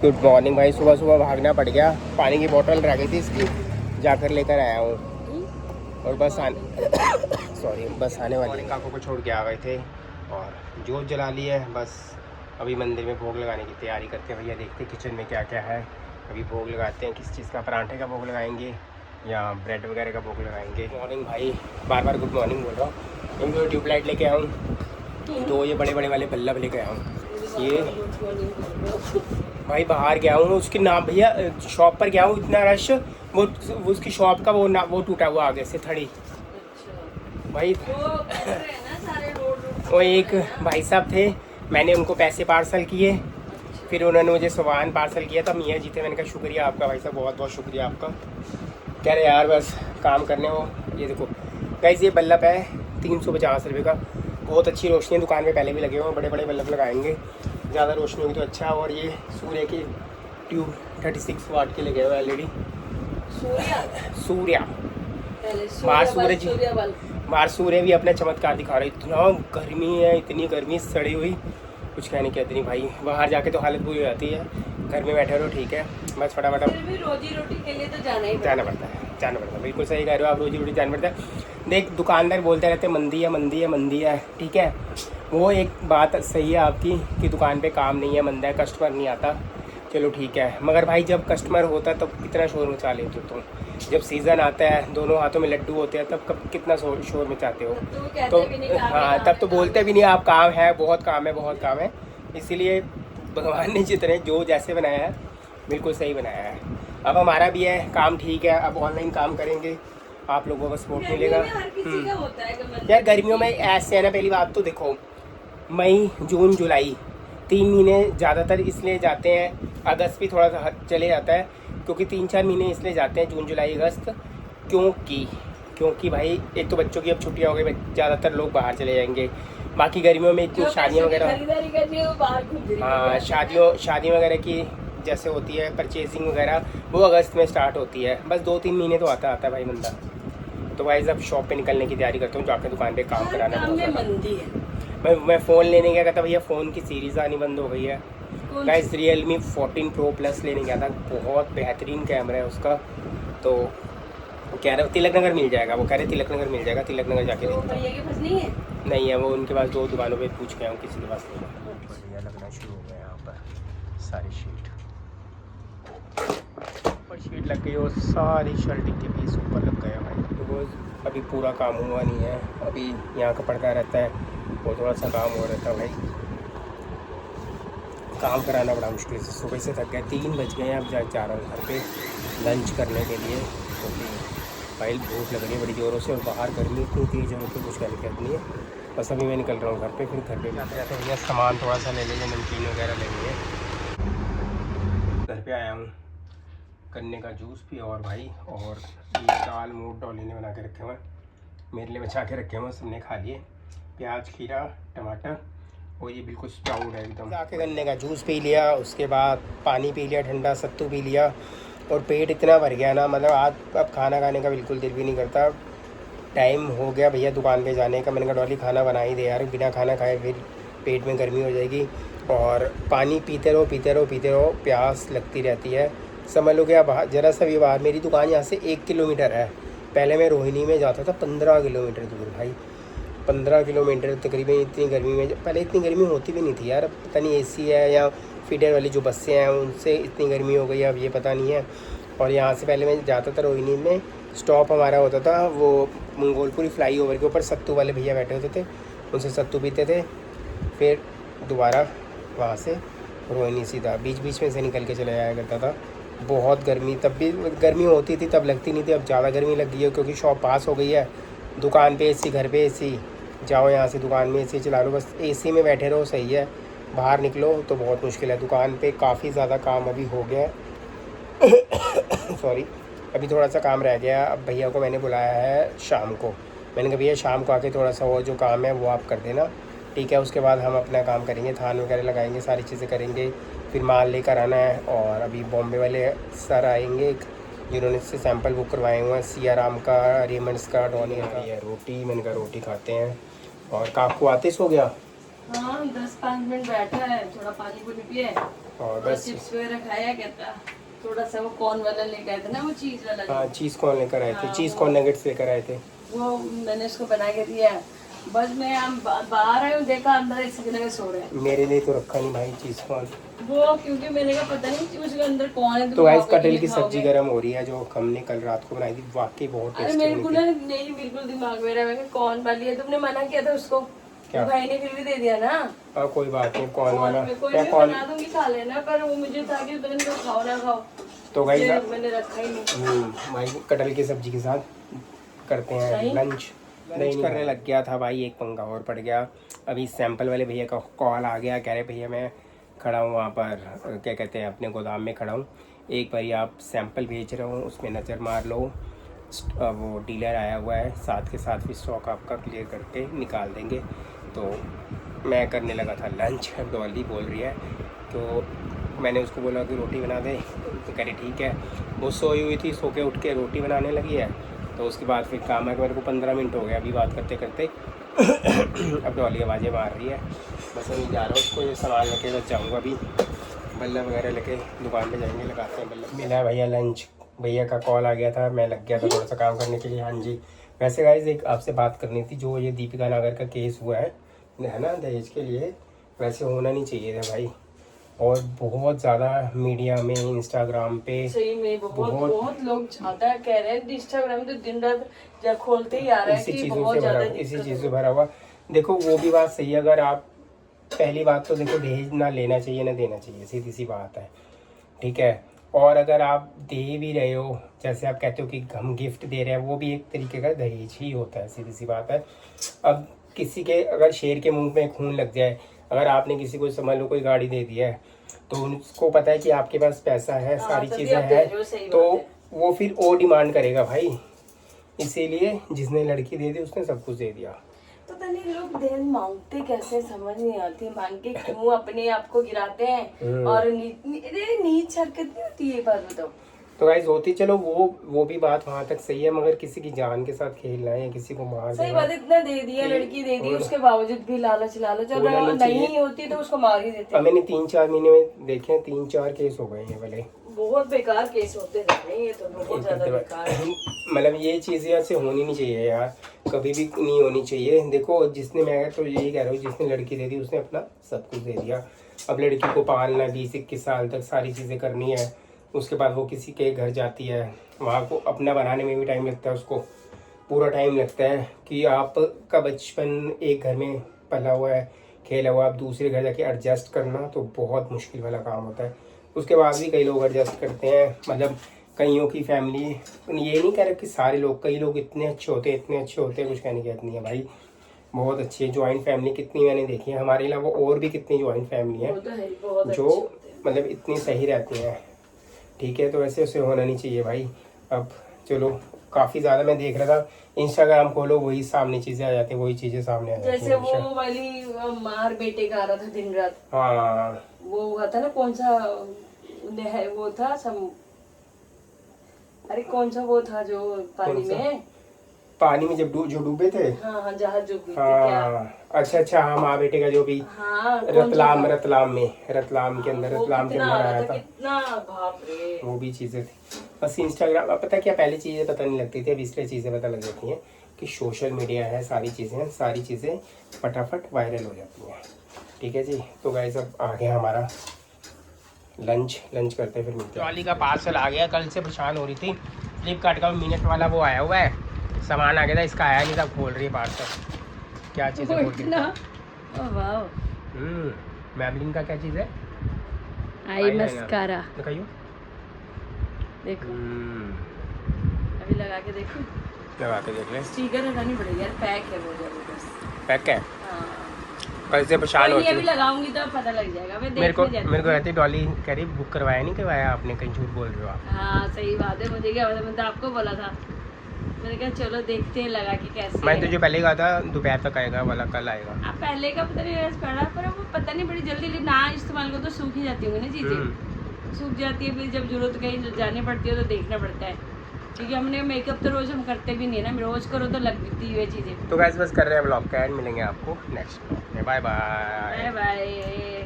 Good morning भाई। सुबह सुबह भागना पड़ गया, पानी की बोतल रह गई थी इसकी, जाकर लेकर आया हूँ। और बस आने सॉरी बस आने वाले काकों को छोड़ के आ गए थे और जोत जला ली है। बस अभी मंदिर में भोग लगाने की तैयारी करते हैं। भैया देखते हैं किचन में क्या क्या है। अभी भोग लगाते हैं, किस चीज़ का, पराठे का भोग लगाएंगे या ब्रेड वगैरह का भोग लगाएंगे। मॉर्निंग भाई, बार बार गुड मॉर्निंग बोल रहा हूँ। क्योंकि ट्यूबलाइट लेके आया हूँ, तो ये बड़े बड़े वाले बल्लब लेके आया हूँ। ये भाई बाहर गया हूँ, उसके नाम भैया शॉप पर गया हूँ, इतना रश, वो उसकी शॉप का वो टूटा हुआ आगे से थड़ी। भाई वो एक भाई साहब थे, मैंने उनको पैसे पार्सल किए, फिर उन्होंने मुझे सामान पार्सल किया था। मियाँ जी थे, मैंने कहा शुक्रिया आपका भाई साहब, बहुत बहुत शुक्रिया आपका। कह रहे यार बस काम करने हो। ये देखो गाइस, ये बल्ब है 350 रुपये का, बहुत अच्छी रोशनी है। दुकान में पहले भी लगे हुए हैं, बड़े बड़े बल्ब लगाएंगे, ज़्यादा रोशनी होगी तो अच्छा। और ये सूर्य की ट्यूब 36 वाट के लगे हुए एलईडी। सूर्य बाहर सूर्य भी अपना चमत्कार दिखा रहा है। इतना गर्मी है, इतनी गर्मी सड़ी हुई, कुछ कहने की इतनी। भाई बाहर जाके तो हालत बुरी हो जाती है, घर में बैठे रहो ठीक है, बस फटाफट रोजी रोटी के लिए तो जाना पड़ता है। बिल्कुल सही कह रहे हो आप, रोजी रोटी जाना पड़ता है। देख दुकानदार बोलते रहते मंदी है मंदी है मंदी है, ठीक है, वो एक बात सही है आपकी कि दुकान पे काम नहीं है, मंदा है, कस्टमर नहीं आता, चलो ठीक है। मगर भाई जब कस्टमर होता है तब कितना शोर मचा लेते हो तुम। जब सीज़न आता है, दोनों हाथों में लड्डू होते हैं, तब कब कितना शोर मचाते हो। तो हाँ, तब तो बोलते भी नहीं आप, काम है, बहुत काम है, बहुत काम है। इसीलिए भगवान ने जितने जो जैसे बनाया है बिल्कुल सही बनाया है। अब हमारा भी है काम ठीक है, अब ऑनलाइन काम करेंगे, आप लोगों का सपोर्ट मिलेगा। यार गर्मियों में ऐसे है ना, पहली बात तो देखो, मई जून जुलाई 3 महीने ज़्यादातर इसलिए जाते हैं, अगस्त भी थोड़ा सा चले जाता है, क्योंकि 3-4 महीने इसलिए जाते हैं, जून जुलाई अगस्त, क्योंकि भाई एक तो बच्चों की अब छुट्टियाँ हो गई, ज़्यादातर लोग बाहर चले जाएंगे। बाकी गर्मियों में इतनी शादियाँ वगैरह, हाँ शादियों वगैरह की जैसे होती है परचेजिंग वगैरह, वो अगस्त में स्टार्ट होती है। बस 2-3 महीने तो आता है भाई बंदा। तो भाई अब शॉप पे निकलने की तैयारी करता हूँ, जाकर दुकान पे काम कराना है। मैं फ़ोन लेने गया था भैया, फ़ोन की सीरीज़ आनी बंद हो गई है। गाइस Realme 14 Pro Plus लेने गया था, बहुत बेहतरीन कैमरा है उसका। तो कह रहे तिलक नगर मिल जाएगा, वो कह रहे तिलक नगर मिल जाएगा, तिलक नगर जाके तो भैया के पास नहीं है वो, उनके पास 2 दुकानों पे पूछ गया हूँ, किसी के पास नहीं है। बढ़िया लगना शुरू हो गया यहाँ पर, सारी शीट और शीट लग गई और सारी शर्टिंग के पीस ऊपर लग गया भाई। बिकॉज अभी पूरा काम हुआ नहीं है, अभी यहाँ का पड़ता रहता है, वो थोड़ा सा काम हो रहता है भाई। काम कराना बड़ा मुश्किल से, सुबह से थक गए, 3 बज गए हैं। अब जा रहा हूँ घर पे लंच करने के लिए, क्योंकि भाई भूख लग रही है बड़ी ज़ोरों से, और बाहर गर्मी इतनी तेज़ है कि कुछ कहने की नहीं है। बस अभी मैं निकल रहा हूँ घर पे, फिर घर पे जाते जाते भैया सामान थोड़ा सा ले लेंगे, नमकीन वगैरह लेंगे। घर पे आया हूँ, गन्ने का जूस भी, और भाई और ये दाल मूड डॉली ने बना के रखे हुए हैं, मेरे लिए बचा के रखे हुए, सबने खा लिए। प्याज खीरा टमाटर, और ये बिल्कुल स्प्राउड है एकदम। जाके गन्ने का जूस पी लिया, उसके बाद पानी पी लिया, ठंडा सत्तू पी लिया, और पेट इतना भर गया ना, मतलब आज अब खाना खाने का बिल्कुल दिल भी नहीं करता। टाइम हो गया भैया दुकान पे जाने का, मैंने कहा डॉली खाना बना ही दे यार, बिना खाना खाए फिर पेट में गर्मी हो जाएगी। और पानी पीते रहो, प्यास लगती रहती है। समझ लो कि अब ज़रा सा भी बाहर, मेरी दुकान यहाँ से 1 किलोमीटर है, पहले मैं रोहिणी में जाता था 15 किलोमीटर दूर भाई, 15 किलोमीटर तकरीबन। इतनी गर्मी में, पहले इतनी गर्मी होती भी नहीं थी यार, पता नहीं एसी है या फीडर वाली जो बसें हैं उनसे इतनी गर्मी हो गई है, अब ये पता नहीं है। और यहाँ से पहले मैं जाता था रोहिणी में, स्टॉप हमारा होता था वो मंगोलपुरी फ्लाई ओवर के ऊपर, सत्तू वाले भैया बैठे होते थे, उनसे सत्तू पीते थे, फिर दोबारा वहाँ से रोहिणी सीधा, बीच बीच में से निकल के चले जाया करता था। बहुत गर्मी, तब भी गर्मी होती थी, तब लगती नहीं थी, अब ज़्यादा गर्मी लग गई है, क्योंकि शॉप पास हो गई है, दुकान पे एसी, घर पे एसी, जाओ यहाँ से दुकान में एसी चला लो, बस एसी में बैठे रहो, सही है। बाहर निकलो तो बहुत मुश्किल है। दुकान पे काफ़ी ज़्यादा काम अभी हो गया है सॉरी, अभी थोड़ा सा काम रह गया। अब भैया को मैंने बुलाया है शाम को, मैंने कहा भैया शाम को आके थोड़ा सा वो जो काम है वो आप कर देना, ठीक है। उसके बाद हम अपना काम करेंगे, थान वगैरह लगाएंगे, सारी चीज़ें करेंगे, फिर माल लेकर आना है। और अभी बॉम्बे वाले सर आएंगे जिन्होंने से सैंपल बुक करवाए हुए हैं, सियाराम का, रेमंड्स का, डॉनियर का। ये रोटी, मैंने कहा रोटी खाते हैं। और काकू आतिश हो गया, हाँ 10-5 मिनट बैठा है, थोड़ा पानी पूरी पिए, और बस चिप्स वगैरह खाया क्या था, थोड़ा सा वो कॉर्न वाला लेकर आए थे ना, वो चीज वाला। हाँ चीज़ कॉर्न लेकर आए थे, हाँ, चीज़ वो- कॉर्न नगेट्स लेकर आए थे। वो मैंने उसको बना के दिया। बस मैं बाहर आई हूँ, देखा अंदर इसी जगह सो रहे हैं। मेरे लिए तो रखा नहीं भाई चीज़ कॉर्न। वो क्योंकि मैंने कहा पता नहीं उसके अंदर कौन है। तो गाइस खाओगे कि कटहल नहीं की सब्जी खाओगे। गर्म हो रही है जो हमने कल रात को बनाई थी, वाकई बहुत अरे टेस्टी मेरे बनी को थी। ना नहीं बिल्कुल दिमाग में रहा, मैं कहा कौन वाली है, तुमने मना किया था उसको। क्या? भाई ने फिर भी दे दिया ना। हाँ कोई बात नहीं, कॉर्न वाला कोई क्या नहीं, कॉर्न। बना दूंगी, खा लेना, पर वो मुझे था कि पता नहीं तुम खाओ ना खाओ, तो गाइस इसलिए मैंने रखा ही नहीं। भाई कटहल की सब्जी के साथ करते हैं सही? लंच करने लग गया था भाई, एक पंगा और पड़ गया। अभी सैंपल वाले भैया का कॉल आ गया, कह रहे भैया मैं खड़ा हूँ वहाँ पर, क्या कहते हैं, अपने गोदाम में खड़ा हूँ, एक बार आप सैंपल भेज रहा हूँ उसमें नज़र मार लो। वो डीलर आया हुआ है, साथ के साथ भी स्टॉक आपका क्लियर करके निकाल देंगे। तो मैं करने लगा था लंच, डॉली बोल रही है, तो मैंने उसको बोला कि रोटी बना दे, तो कह रही ठीक है। वो सोई हुई थी, सो के उठ के रोटी बनाने लगी है। तो उसके बाद फिर काम है कि मेरे को 15 मिनट हो गया अभी बात करते करते। अब डॉली आवाज़ें मार रही है, बस मैं जा रहा हूँ उसको ये सामान लेके, बस जाऊँगा अभी बल्ला वगैरह लेके दुकान पे जाएंगे, लगाते हैं बल्ला। मिला भैया लंच, भैया का कॉल आ गया था, मैं लग गया था थोड़ा सा काम करने के लिए। हाँ जी, वैसे गाइस एक आपसे बात करनी थी, जो ये दीपिका नागर का केस हुआ है ना दहेज के लिए, वैसे होना नहीं चाहिए था भाई। और बहुत ज़्यादा मीडिया में, इंस्टाग्राम पे सही में बहुत लोग छाता कह रहे हैं, इंस्टाग्राम तो दिन रात जब खोलते ही आ रहा है इसी कि चीज़ों बहुत से ज्यादा भरा, इसी चीज़ से भरा हुआ। देखो वो भी बात सही है, अगर आप, पहली बात तो देखो दहेज ना लेना चाहिए ना देना चाहिए, सीधी सी बात है, ठीक है। और अगर आप दे भी रहे हो, जैसे आप कहते हो कि हम गिफ्ट दे रहे हैं, वो भी एक तरीके का दहेज ही होता है, सीधी सी बात है। अब किसी के अगर शेर के मुंह में खून लग जाए, अगर आपने किसी को समझ लो कोई गाड़ी दे दी है, तो उसको पता है कि आपके पास पैसा है, सारी चीज़ें हैं, तो वो फिर और डिमांड करेगा भाई। इसीलिए जिसने लड़की दे दी उसने सब कुछ दे दिया। पता नहीं लोग दहेज मांगते कैसे, समझ नहीं आती, मांग के क्यों अपने आप को गिराते हैं। और नीच हरकत नहीं होती, ये बात बताओ। तो गाइस होती, चलो वो भी बात वहाँ तक सही है, मगर किसी की जान के साथ खेलना है या किसी को मार सही देना, बात, इतना दे दिया, लड़की दे दी, उसके बावजूद भी लालच और नहीं होती तो उसको मार ही देते। अब मैंने 3-4 महीने में देखे हैं, 3-4 केस हो गए हैं वाले, बहुत बेकार केस होते रहते हैं, ये तो बहुत ज्यादा बेकार है। मतलब ये चीज़ें ऐसे होनी नहीं चाहिए यार, कभी भी नहीं होनी चाहिए। देखो जिसने, मैं तो यही कह रहा हूँ, जिसने लड़की दे दी उसने अपना सब कुछ दे दिया। अब लड़की को पालना 20-21 साल तक सारी चीज़ें करनी है, उसके बाद वो किसी के घर जाती है, वहाँ को अपना बनाने में भी टाइम लगता है, उसको पूरा टाइम लगता है कि आपका बचपन एक घर में पला हुआ है, खेला हुआ, आप दूसरे घर जाके एडजस्ट करना तो बहुत मुश्किल वाला काम होता है। उसके बाद भी कई लोग एडजस्ट करते हैं, मतलब कईयों की फैमिली, ये नहीं कह रहे कि सारे लोग, कई लोग इतने अच्छे होते हैं, इतने अच्छे होते हैं, कुछ कहने की बात नहीं है भाई, बहुत अच्छी है। जॉइंट फैमिली कितनी मैंने देखी है, हमारे अलावा और भी कितनी जॉइंट फैमिली है जो मतलब इतनी सही रहती हैं, ठीक है। तो वैसे उसे होना नहीं चाहिए भाई। अब चलो काफ़ी ज़्यादा मैं देख रहा था, इंस्टाग्राम खोलो वही सामने चीज़ें आ जाती हैं, वही चीज़ें सामने आ जाती हैं। जैसे वो वाली मार बेटे का आ रहा था दिन रात, हाँ वो हुआ था ना, कौन सा वो था अरे कौन सा वो था जो पानी में जब जो डूबे थे, हाँ जहाज डूबी थी क्या? हाँ अच्छा हाँ, माँ बेटे का जो भी, हाँ रतलाम के अंदर, रतलाम के अंदर आया था, कितना बाप रे, वो भी चीज़ें थी। बस इंस्टाग्राम, अब पता क्या, पहले चीज़ें पता नहीं लगती थी, अब इसलिए चीज़ें पता लग जाती हैं कि सोशल मीडिया है, सारी चीज़ें फटाफट वायरल हो जाती हैं, ठीक है जी। तो गाइस अब आ गया हमारा लंच करते फिर मिलते हैं। ट्रॉली का पार्सल आ गया, कल से परेशान हो रही थी, फ्लिपकार्ट का मिनट वाला वो आया हुआ है, सामान आ गया था, इसका आया नहीं था, खोल रही है पार्सल, क्या चीज़ है खोल के, मैबलिन का क्या चीज़ है, आई मस्कारा, दिखाइयो, देखो अभी लगा के देखो, लगा के देख ले, स्टिकर हटानी पड़ेगी यार, पैक है वो जबरदस्त, पैक है, हाँ कल से परेशान होती है। अभी लगाऊंगी तो पता लग जाएगा। मैं मेरे को रहती डॉली कह रही बुक करवाया नहीं करवाया आपने, कहीं झूठ बोल रहे हो आप। हाँ सही बात है, मुझे क्या पता, मैं तो आपको बोला था, मैंने कहा चलो देखते हैं लगा के कैसे। मैं तुझे पहले कहा था दोपहर तक आएगा वाला, कल आएगा। आप पहले का पता नहीं पड़ा, पर वो पता नहीं बड़ी जल्दी ना इस्तेमाल को तो सूख ही जाती होंगी ना चीजें, सूख जाती है, फिर जब जरूरत कहीं जानी पड़ती है तो देखना पड़ता है, क्योंकि हमने मेकअप तो रोज हम करते भी नहीं है ना, रोज करो तो लगती है चीजें। तो गाइस बस कर रहे हैं ब्लॉग का एंड, मिलेंगे आपको नेक्स्ट ब्लॉग में, बाय बाय।